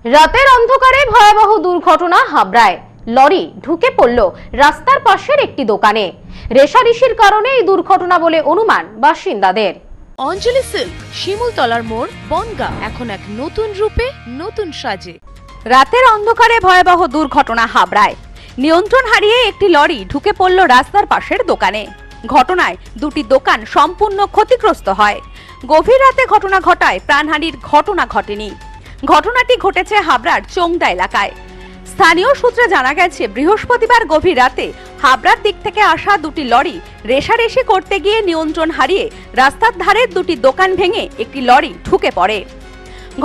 রাতের অন্ধকারে ভয়াবহ দুর্ঘটনা হাবড়ায়। লরি ঢুকে পড়ল রাস্তার পাশের একটি দোকানে। রেষারেষির কারণে এই দুর্ঘটনা বলে অনুমান বাসিন্দাদের। অঞ্জলি সিল্ক, শিমুলতলার মোড়, বনগাঁ এখন এক নতুন রূপে, নতুন সাজে। রাতের অন্ধকারে ভয়াবহ দুর্ঘটনা হাবড়ায়। নিয়ন্ত্রণ হারিয়ে একটি লরি ঢুকে পড়ল রাস্তার পাশের দোকানে। ঘটনায় দুটি দোকান সম্পূর্ণ ক্ষতিগ্রস্ত হয়। গভীর রাতে ঘটনা ঘটায় প্রাণহানির ঘটনা ঘটেনি। ঘটনাটি ঘটেছে হাবড়ার চোংদা এলাকায়। স্থানীয় সূত্রে জানা গেছে, বৃহস্পতিবার গভীর রাতে হাবড়ার দিক থেকে আসা দুটি লরি রেষারেষি করতে গিয়ে নিয়ন্ত্রণ হারিয়ে রাস্তার ধারে দুটি দোকান ভেঙে একটি লরি ঢুকে পড়ে।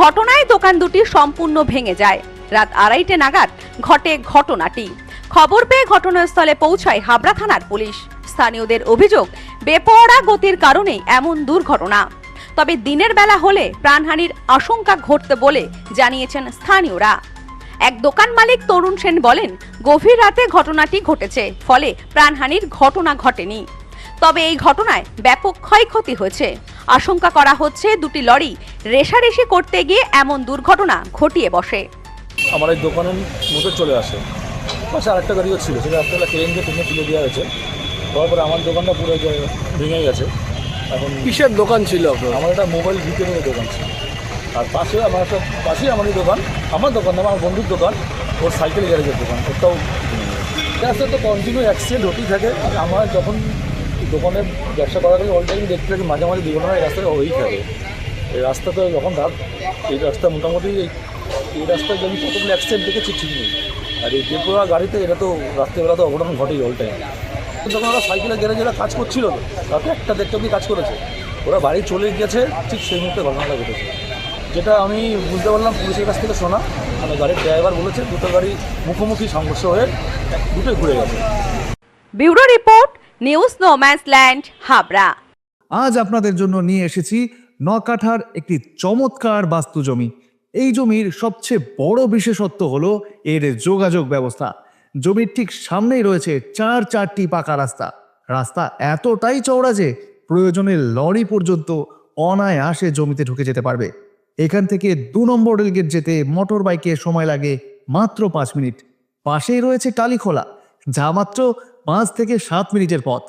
ঘটনায় দোকান দুটি সম্পূর্ণ ভেঙে যায়। রাত 2:30 নাগাদ ঘটে ঘটনাটি। খবর পেয়ে ঘটনাস্থলে পৌঁছায় হাবড়া থানার পুলিশ। স্থানীয়দের অভিযোগ, বেপরোয়া গতির কারণেই এমন দুর্ঘটনা। তবে দিনের বেলা হলে প্রাণহানির আশঙ্কা ঘটতে বলে জানিয়েছেন স্থানীয়রা। এক দোকান মালিক তরুণ সেন বলেন, গভীর রাতে ঘটনাটি ঘটেছে, ফলে প্রাণহানির ঘটনা ঘটেনি। তবে এই ঘটনায় ব্যাপক ক্ষয়ক্ষতি হয়েছে। আশঙ্কা করা হচ্ছে দুটি লরি রেষারেষি করতে গিয়ে এমন দুর্ঘটনা ঘটিয়ে বসে। আমার এই দোকানের মধ্যে চলে আসে, পাশে আরেকটা গাড়িও ছিল, সেটা রাস্তাটা ট্রেন দিয়ে টেনে তুলে দেওয়া হয়েছে। তারপরে আমার দোকানটা পুরো ভেঙে গেছে। এখন কিসের দোকান ছিল আপনার? আমার একটা মোবাইল রিপেয়ারিংয়ের দোকান ছিল, আর পাশেই আমারই দোকান, আমার দোকান না, আমার বন্ধুর দোকান, ওর সাইকেল গ্যারেজের দোকান, ওটাও রাস্তায় তো কন্টিনিউ অ্যাক্সিডেন্ট হতেই থাকে। আমার যখন দোকানে ব্যবসা করা গেলে অল টাইম দেখতে থাকি মাঝে মাঝে দুর্ঘটনা এই রাস্তায় হয়েই থাকে। এই রাস্তা তো যখন রাত, এই রাস্তা মোটামুটি এই রাস্তায় যদি কতগুলো অ্যাক্সিডেন্ট দেখেছি ঠিক নেই। আর এই বেপরোয়া গাড়িতে এটা তো রাত্রেবেলা তো অঘটন ঘটেই অল টাইম। যখন ওরা সাইকেলের গ্যারেজেরা কাজ করছিল, রাতে 1টা-1:30 অবধি কাজ করেছে, ওরা বাড়ি চলে গেছে, ঠিক সেই মুহূর্তে ঘটনাটা ঘটেছে। যেটা আমি বুঝতে পারলাম পুলিশের কাছ থেকে শোনা, মানে গাড়ির ড্রাইভার বলেছে দুটো গাড়ি মুখোমুখি সংঘর্ষ হয়ে দুটোই ঘুরে গেছে। Bureau report, news no man's land, Habra. আজ আপনাদের জন্য নিয়ে এসেছি 9 কাঠার একটি চমৎকার বাস্তু জমি। এই জমির সবচেয়ে বড় বিশেষত্ব হলো এর যোগাযোগ ব্যবস্থা। জমির ঠিক সামনেই রয়েছে 4টি পাকা রাস্তা। রাস্তা এতটাই চওড়া যে প্রয়োজনে লরি পর্যন্ত অনায়াসে জমিতে ঢুকে যেতে পারবে। এখান থেকে 2 নম্বর রেলগেট যেতে মোটর বাইকে সময় লাগে মাত্র 5 মিনিট। পাশেই রয়েছে টালিখোলা, যা মাত্র 5 থেকে 7 মিনিটের পথ।